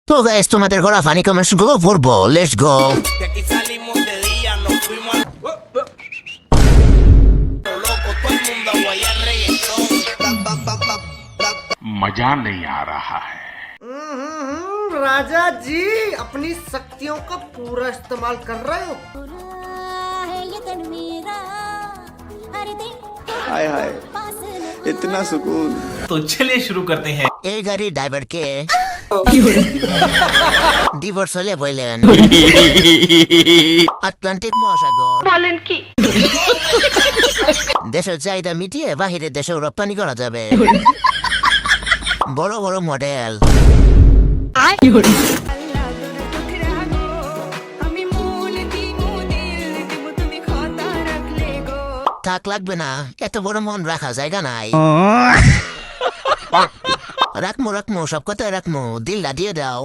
তো গাইস তোমাদের ঘোরা ফানি কমেন্টস গুলো পড়বো, let's go. De aquí salimos de día, nos fuimos a lo loco, todo el mundo a guayar reggaetón. मजा नहीं आ रहा है। राजा जी अपनी शक्तियों का पूरा इस्तेमाल कर रहे हो। हाय हाय इतना सुकून। तो चलिए शुरू करते हैं। এই গাড়ির ড্রাইভারকে ডিভোর্স হলে বললেন আটলান্টিক মহাসাগর বলেন কি দেশের চাহিদা মিটিয়ে বাহিরের দেশে রপ্তানি করা যাবে। বড় বড় মডেল থাক লাগবে না, এত বড় মন রাখা জায়গা নাই। রাখমু রাখমু সব কথা রাখমু, দিলটা দিয়ে দাও।